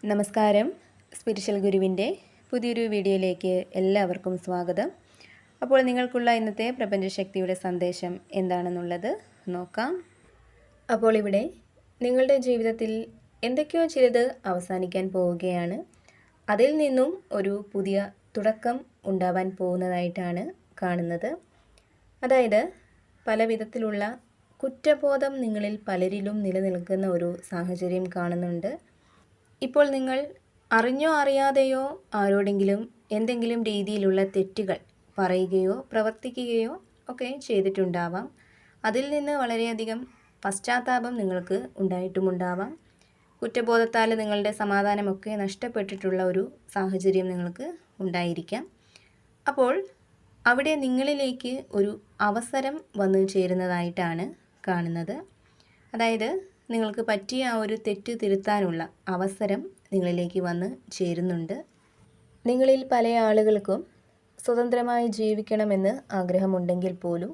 നമസ്കാരം. സ്പിരിച്വൽ ഗുരുവിൻ്റെ പുതിയൊരു വീഡിയോയിലേക്ക് എല്ലാവർക്കും സ്വാഗതം. അപ്പോൾ നിങ്ങൾക്കുള്ള ഇന്നത്തെ പ്രപഞ്ചശക്തിയുടെ സന്ദേശം എന്താണെന്നുള്ളത് നോക്കാം. അപ്പോൾ ഇവിടെ നിങ്ങളുടെ ജീവിതത്തിൽ എന്തൊക്കെയോ ചിലത് അവസാനിക്കാൻ പോവുകയാണ്. അതിൽ നിന്നും ഒരു പുതിയ തുടക്കം ഉണ്ടാവാൻ പോകുന്നതായിട്ടാണ് കാണുന്നത്. അതായത് പല വിധത്തിലുള്ള കുറ്റബോധം നിങ്ങളിൽ പലരിലും നിലനിൽക്കുന്ന ഒരു സാഹചര്യം കാണുന്നുണ്ട്. ഇപ്പോൾ നിങ്ങൾ അറിഞ്ഞോ അറിയാതെയോ ആരോടെങ്കിലും എന്തെങ്കിലും രീതിയിലുള്ള തെറ്റുകൾ പറയുകയോ പ്രവർത്തിക്കുകയോ ഒക്കെ ചെയ്തിട്ടുണ്ടാവാം. അതിൽ നിന്ന് വളരെയധികം പശ്ചാത്താപം നിങ്ങൾക്ക് ഉണ്ടായിട്ടുമുണ്ടാവാം. കുറ്റബോധത്താൽ നിങ്ങളുടെ സമാധാനമൊക്കെ നഷ്ടപ്പെട്ടിട്ടുള്ള ഒരു സാഹചര്യം നിങ്ങൾക്ക് ഉണ്ടായിരിക്കാം. അപ്പോൾ അവിടെ നിങ്ങളിലേക്ക് ഒരു അവസരം വന്നു ചേരുന്നതായിട്ടാണ് കാണുന്നത്. അതായത് നിങ്ങൾക്ക് പറ്റിയ ആ ഒരു തെറ്റ് തിരുത്താനുള്ള അവസരം നിങ്ങളിലേക്ക് വന്ന് ചേരുന്നുണ്ട്. നിങ്ങളിൽ പല ആളുകൾക്കും സ്വതന്ത്രമായി ജീവിക്കണമെന്ന് ആഗ്രഹമുണ്ടെങ്കിൽ പോലും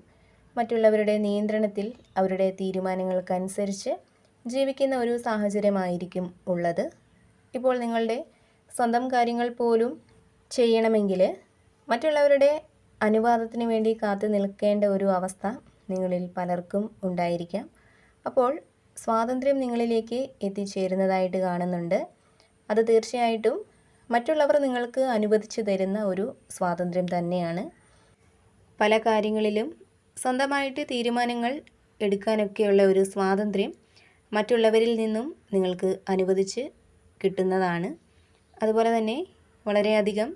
മറ്റുള്ളവരുടെ നിയന്ത്രണത്തിൽ അവരുടെ തീരുമാനങ്ങൾക്കനുസരിച്ച് ജീവിക്കുന്ന ഒരു സാഹചര്യമായിരിക്കും ഉള്ളത്. ഇപ്പോൾ നിങ്ങളുടെ സ്വന്തം കാര്യങ്ങൾ പോലും ചെയ്യണമെങ്കിൽ മറ്റുള്ളവരുടെ അനുവാദത്തിന് വേണ്ടി കാത്തു നിൽക്കേണ്ട ഒരു അവസ്ഥ നിങ്ങളിൽ പലർക്കും ഉണ്ടായിരിക്കാം. അപ്പോൾ സ്വാതന്ത്ര്യം നിങ്ങളിലേക്ക് എത്തിച്ചേരുന്നതായിട്ട് കാണുന്നുണ്ട്. അത് തീർച്ചയായിട്ടും മറ്റുള്ളവർ നിങ്ങൾക്ക് അനുവദിച്ചു തരുന്ന ഒരു സ്വാതന്ത്ര്യം തന്നെയാണ്. പല കാര്യങ്ങളിലും സ്വന്തമായിട്ട് തീരുമാനങ്ങൾ എടുക്കാനൊക്കെയുള്ള ഒരു സ്വാതന്ത്ര്യം മറ്റുള്ളവരിൽ നിന്നും നിങ്ങൾക്ക് അനുവദിച്ച് കിട്ടുന്നതാണ്. അതുപോലെ തന്നെ വളരെയധികം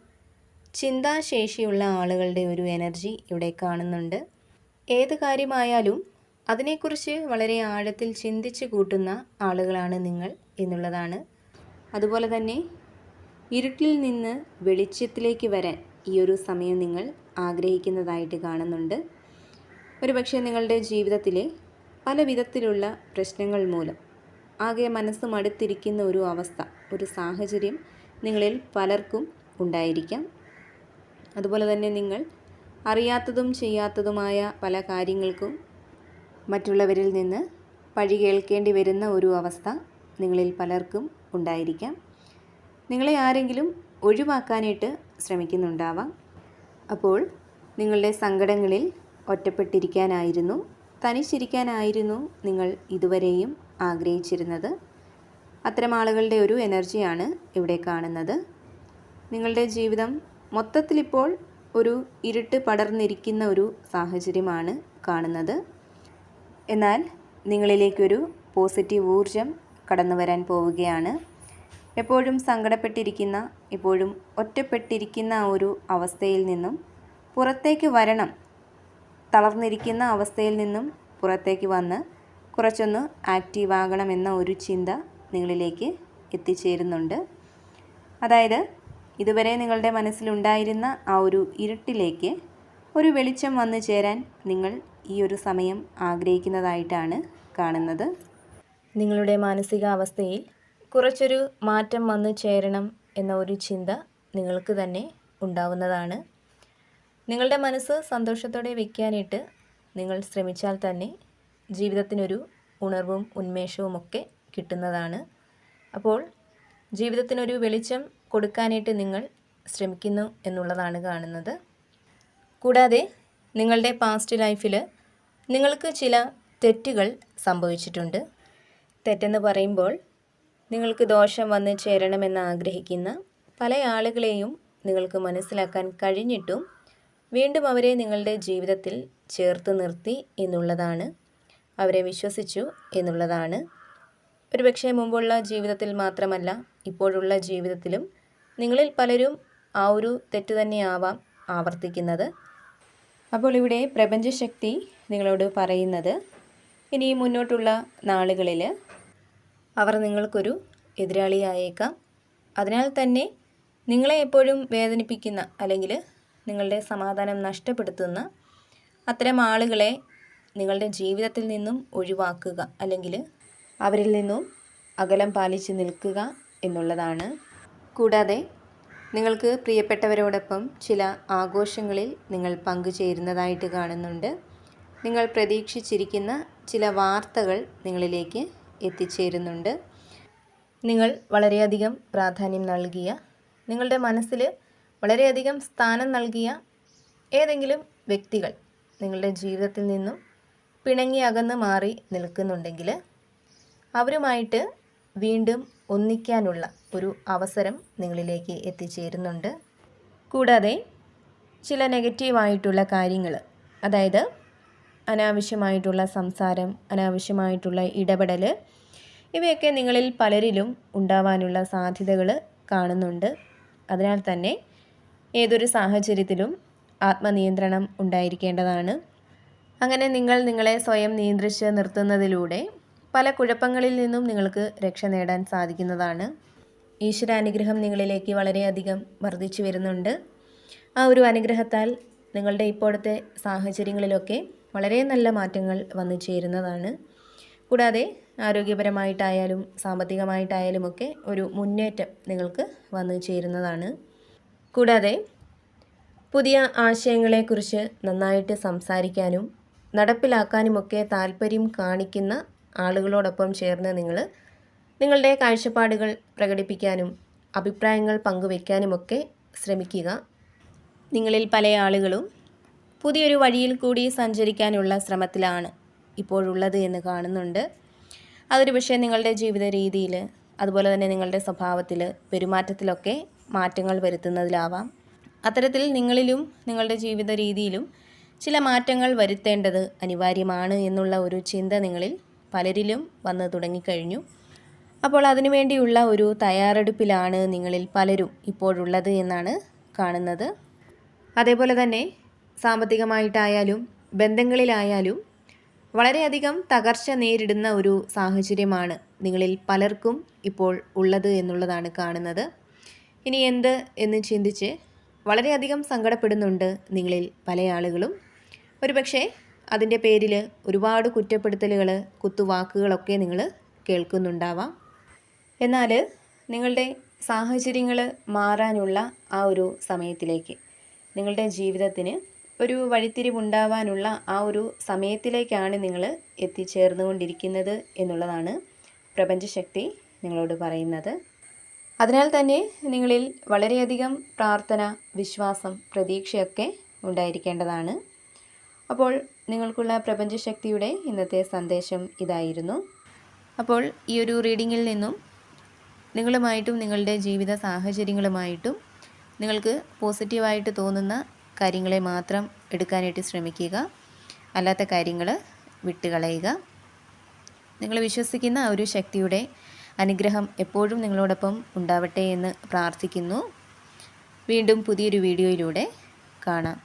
ചിന്താശേഷിയുള്ള ആളുകളുടെ ഒരു എനർജി ഇവിടെ കാണുന്നുണ്ട്. ഏത് കാര്യമായാലും അതിനെക്കുറിച്ച് വളരെ ആഴത്തിൽ ചിന്തിച്ച് കൂട്ടുന്ന ആളുകളാണ് നിങ്ങൾ എന്നുള്ളതാണ്. അതുപോലെ തന്നെ ഇരുട്ടിൽ നിന്ന് വെളിച്ചത്തിലേക്ക് വരാൻ ഈ ഒരു സമയം നിങ്ങൾ ആഗ്രഹിക്കുന്നതായിട്ട് കാണുന്നുണ്ട്. ഒരുപക്ഷെ നിങ്ങളുടെ ജീവിതത്തിലെ പല വിധത്തിലുള്ള പ്രശ്നങ്ങൾ മൂലം ആകെ മനസ്സ് മടുത്തിരിക്കുന്ന ഒരു അവസ്ഥ, ഒരു സാഹചര്യം നിങ്ങളിൽ പലർക്കും ഉണ്ടായിരിക്കാം. അതുപോലെ തന്നെ നിങ്ങൾ അറിയാത്തതും ചെയ്യാത്തതുമായ പല കാര്യങ്ങൾക്കും മറ്റുള്ളവരിൽ നിന്ന് പഴി കേൾക്കേണ്ടി വരുന്ന ഒരു അവസ്ഥ നിങ്ങളിൽ പലർക്കും ഉണ്ടായിരിക്കാം. നിങ്ങളെ ആരെങ്കിലും ഒഴിവാക്കാനായിട്ട് ശ്രമിക്കുന്നുണ്ടാവാം. അപ്പോൾ നിങ്ങളുടെ സങ്കടങ്ങളിൽ ഒറ്റപ്പെട്ടിരിക്കാനായിരുന്നു, തനിച്ചിരിക്കാനായിരുന്നു നിങ്ങൾ ഇതുവരെയും ആഗ്രഹിച്ചിരുന്നത്. അത്തരം ആളുകളുടെ ഒരു എനർജിയാണ് ഇവിടെ കാണുന്നത്. നിങ്ങളുടെ ജീവിതം മൊത്തത്തിലിപ്പോൾ ഒരു ഇരുട്ട് പടർന്നിരിക്കുന്ന ഒരു സാഹചര്യമാണ് കാണുന്നത്. എന്നാൽ നിങ്ങളിലേക്കൊരു പോസിറ്റീവ് ഊർജം കടന്നു വരാൻ പോവുകയാണ്. എപ്പോഴും സങ്കടപ്പെട്ടിരിക്കുന്ന, എപ്പോഴും ഒറ്റപ്പെട്ടിരിക്കുന്ന ഒരു അവസ്ഥയിൽ നിന്നും പുറത്തേക്ക് വരണം. തളർന്നിരിക്കുന്ന അവസ്ഥയിൽ നിന്നും പുറത്തേക്ക് വന്ന് കുറച്ചൊന്ന് ആക്റ്റീവ് ആകണമെന്ന ഒരു ചിന്ത നിങ്ങളിലേക്ക് എത്തിച്ചേരുന്നുണ്ട്. അതായത് ഇതുവരെ നിങ്ങളുടെ മനസ്സിലുണ്ടായിരുന്ന ആ ഒരു ഇരുട്ടിലേക്ക് ഒരു വെളിച്ചം വന്നു ചേരാൻ നിങ്ങൾ ഈ ഒരു സമയം ആഗ്രഹിക്കുന്നതായിട്ടാണ് കാണുന്നത്. നിങ്ങളുടെ മാനസികാവസ്ഥയിൽ കുറച്ചൊരു മാറ്റം വന്നു ചേരണം എന്ന ഒരു ചിന്ത നിങ്ങൾക്ക് തന്നെ ഉണ്ടാവുന്നതാണ്. നിങ്ങളുടെ മനസ്സ് സന്തോഷത്തോടെ വയ്ക്കാനായിട്ട് നിങ്ങൾ ശ്രമിച്ചാൽ തന്നെ ജീവിതത്തിനൊരു ഉണർവും ഉന്മേഷവും ഒക്കെ കിട്ടുന്നതാണ്. അപ്പോൾ ജീവിതത്തിനൊരു വെളിച്ചം കൊടുക്കാനായിട്ട് നിങ്ങൾ ശ്രമിക്കുന്നു എന്നുള്ളതാണ് കാണുന്നത്. കൂടാതെ നിങ്ങളുടെ പാസ്റ്റ് ലൈഫിൽ നിങ്ങൾക്ക് ചില തെറ്റുകൾ സംഭവിച്ചിട്ടുണ്ട്. തെറ്റെന്ന് പറയുമ്പോൾ നിങ്ങൾക്ക് ദോഷം വന്ന് ചേരണമെന്ന് ആഗ്രഹിക്കുന്ന പല ആളുകളെയും നിങ്ങൾക്ക് മനസ്സിലാക്കാൻ കഴിഞ്ഞിട്ടും വീണ്ടും അവരെ നിങ്ങളുടെ ജീവിതത്തിൽ ചേർത്ത് നിർത്തി എന്നുള്ളതാണ്. അവരെ വിശ്വസിച്ചു എന്നുള്ളതാണ്. ഒരുപക്ഷെ മുമ്പുള്ള ജീവിതത്തിൽ മാത്രമല്ല, ഇപ്പോഴുള്ള ജീവിതത്തിലും നിങ്ങളിൽ പലരും ആ ഒരു തെറ്റ് തന്നെയാവാം ആവർത്തിക്കുന്നത്. അപ്പോൾ ഇവിടെ പ്രപഞ്ചശക്തി നിങ്ങളോട് പറയുന്നത്, ഇനി മുന്നോട്ടുള്ള നാളുകളിൽ അവർ നിങ്ങൾക്കൊരു എതിരാളിയായേക്കാം. അതിനാൽ തന്നെ നിങ്ങളെ എപ്പോഴും വേദനിപ്പിക്കുന്ന അല്ലെങ്കിൽ നിങ്ങളുടെ സമാധാനം നഷ്ടപ്പെടുത്തുന്ന അത്തരം ആളുകളെ നിങ്ങളുടെ ജീവിതത്തിൽ നിന്നും ഒഴിവാക്കുക, അല്ലെങ്കിൽ അവരിൽ നിന്നും അകലം പാലിച്ച് നിൽക്കുക എന്നുള്ളതാണ്. കൂടാതെ നിങ്ങൾക്ക് പ്രിയപ്പെട്ടവരോടൊപ്പം ചില ആഘോഷങ്ങളിൽ നിങ്ങൾ പങ്കുചേരുന്നതായിട്ട് കാണുന്നുണ്ട്. നിങ്ങൾ പ്രതീക്ഷിച്ചിരിക്കുന്ന ചില വാർത്തകൾ നിങ്ങളിലേക്ക് എത്തിച്ചേരുന്നുണ്ട്. നിങ്ങൾ വളരെയധികം പ്രാധാന്യം നൽകിയ, നിങ്ങളുടെ മനസ്സിൽ വളരെയധികം സ്ഥാനം നൽകിയ ഏതെങ്കിലും വ്യക്തികൾ നിങ്ങളുടെ ജീവിതത്തിൽ നിന്നും പിണങ്ങി അകന്ന് മാറി നിൽക്കുന്നുണ്ടെങ്കിൽ അവരുമായിട്ട് വീണ്ടും ഒന്നിക്കാനുള്ള ഒരു അവസരം നിങ്ങളിലേക്ക് എത്തിച്ചേരുന്നുണ്ട്. കൂടാതെ ചില നെഗറ്റീവായിട്ടുള്ള കാര്യങ്ങൾ, അതായത് അനാവശ്യമായിട്ടുള്ള സംസാരം, അനാവശ്യമായിട്ടുള്ള ഇടപെടൽ, ഇവയൊക്കെ നിങ്ങളിൽ പലരിലും ഉണ്ടാവാനുള്ള സാധ്യതകൾ കാണുന്നുണ്ട്. അതിനാൽ തന്നെ ഏതൊരു സാഹചര്യത്തിലും ആത്മനിയന്ത്രണം ഉണ്ടായിരിക്കേണ്ടതാണ്. അങ്ങനെ നിങ്ങൾ നിങ്ങളെ സ്വയം നിയന്ത്രിച്ച് നിർത്തുന്നതിലൂടെ പല കുഴപ്പങ്ങളിൽ നിന്നും നിങ്ങൾക്ക് രക്ഷ നേടാൻ സാധിക്കുന്നതാണ്. ഈശ്വരാനുഗ്രഹം നിങ്ങളിലേക്ക് വളരെയധികം വർദ്ധിച്ചു വരുന്നുണ്ട്. ആ ഒരു അനുഗ്രഹത്താൽ നിങ്ങളുടെ ഇപ്പോഴത്തെ സാഹചര്യങ്ങളിലൊക്കെ വളരെ നല്ല മാറ്റങ്ങൾ വന്നു ചേരുന്നതാണ്. കൂടാതെ ആരോഗ്യപരമായിട്ടായാലും സാമ്പത്തികമായിട്ടായാലും ഒക്കെ ഒരു മുന്നേറ്റം നിങ്ങൾക്ക് വന്നു ചേരുന്നതാണ്. കൂടാതെ പുതിയ ആശയങ്ങളെക്കുറിച്ച് നന്നായിട്ട് സംസാരിക്കാനും നടപ്പിലാക്കാനുമൊക്കെ താല്പര്യം കാണിക്കുന്ന ആളുകളോടൊപ്പം ചേർന്ന് നിങ്ങളുടെ കാഴ്ചപ്പാടുകൾ പ്രകടിപ്പിക്കാനും അഭിപ്രായങ്ങൾ പങ്കുവയ്ക്കാനുമൊക്കെ ശ്രമിക്കുക. നിങ്ങളിൽ പല ആളുകളും പുതിയൊരു വഴിയിൽ കൂടി സഞ്ചരിക്കാനുള്ള ശ്രമത്തിലാണ് ഇപ്പോഴുള്ളത് എന്ന് കാണുന്നുണ്ട്. അതൊരു പക്ഷേ നിങ്ങളുടെ ജീവിത രീതിയിൽ, അതുപോലെ തന്നെ നിങ്ങളുടെ സ്വഭാവത്തിൽ, പെരുമാറ്റത്തിലൊക്കെ മാറ്റങ്ങൾ വരുത്തുന്നതിലാവാം. അത്തരത്തിൽ നിങ്ങളിലും നിങ്ങളുടെ ജീവിത രീതിയിലും ചില മാറ്റങ്ങൾ വരുത്തേണ്ടത് അനിവാര്യമാണ് എന്നുള്ള ഒരു ചിന്ത നിങ്ങളിൽ പലരിലും വന്നു തുടങ്ങിക്കഴിഞ്ഞു. അപ്പോൾ അതിനുവേണ്ടിയുള്ള ഒരു തയ്യാറെടുപ്പിലാണ് നിങ്ങളിൽ പലരും ഇപ്പോഴുള്ളത് എന്നാണ് കാണുന്നത്. അതേപോലെ തന്നെ സാമ്പത്തികമായിട്ടായാലും ബന്ധങ്ങളിലായാലും വളരെയധികം തകർച്ച നേരിടുന്ന ഒരു സാഹചര്യമാണ് നിങ്ങളിൽ പലർക്കും ഇപ്പോൾ ഉള്ളത് എന്നുള്ളതാണ് കാണുന്നത്. ഇനി എന്ത് എന്ന് ചിന്തിച്ച് വളരെയധികം സങ്കടപ്പെടുന്നുണ്ട് നിങ്ങളിൽ പല ആളുകളും. ഒരുപക്ഷെ അതിൻ്റെ പേരിൽ ഒരുപാട് കുറ്റപ്പെടുത്തലുകൾ, കുത്തുവാക്കുകളൊക്കെ നിങ്ങൾ കേൾക്കുന്നുണ്ടാവാം. എന്നാൽ നിങ്ങളുടെ സാഹചര്യങ്ങൾ മാറാനുള്ള ആ ഒരു സമയത്തിലേക്ക്, നിങ്ങളുടെ ജീവിതത്തിന് ഒരു വഴിത്തിരിവുണ്ടാവാനുള്ള ആ ഒരു സമയത്തിലേക്കാണ് നിങ്ങൾ എത്തിച്ചേർന്നുകൊണ്ടിരിക്കുന്നത് എന്നുള്ളതാണ് പ്രപഞ്ചശക്തി നിങ്ങളോട് പറയുന്നത്. അതിനാൽ തന്നെ നിങ്ങളിൽ വളരെയധികം പ്രാർത്ഥന, വിശ്വാസം, പ്രതീക്ഷയൊക്കെ ഉണ്ടായിരിക്കേണ്ടതാണ്. അപ്പോൾ നിങ്ങൾക്കുള്ള പ്രപഞ്ചശക്തിയുടെ ഇന്നത്തെ സന്ദേശം ഇതായിരുന്നു. അപ്പോൾ ഈ ഒരു റീഡിങ്ങിൽ നിന്നും നിങ്ങളുമായിട്ടും നിങ്ങളുടെ ജീവിത സാഹചര്യങ്ങളുമായിട്ടും നിങ്ങൾക്ക് പോസിറ്റീവായിട്ട് തോന്നുന്ന കാര്യങ്ങളെ മാത്രം എടുക്കാനായിട്ട് ശ്രമിക്കുക. അല്ലാത്ത കാര്യങ്ങൾ വിട്ടുകളയുക. നിങ്ങൾ വിശ്വസിക്കുന്ന ആ ഒരു ശക്തിയുടെ അനുഗ്രഹം എപ്പോഴും നിങ്ങളോടൊപ്പം ഉണ്ടാവട്ടെ എന്ന് പ്രാർത്ഥിക്കുന്നു. വീണ്ടും പുതിയൊരു വീഡിയോയിലൂടെ കാണാം.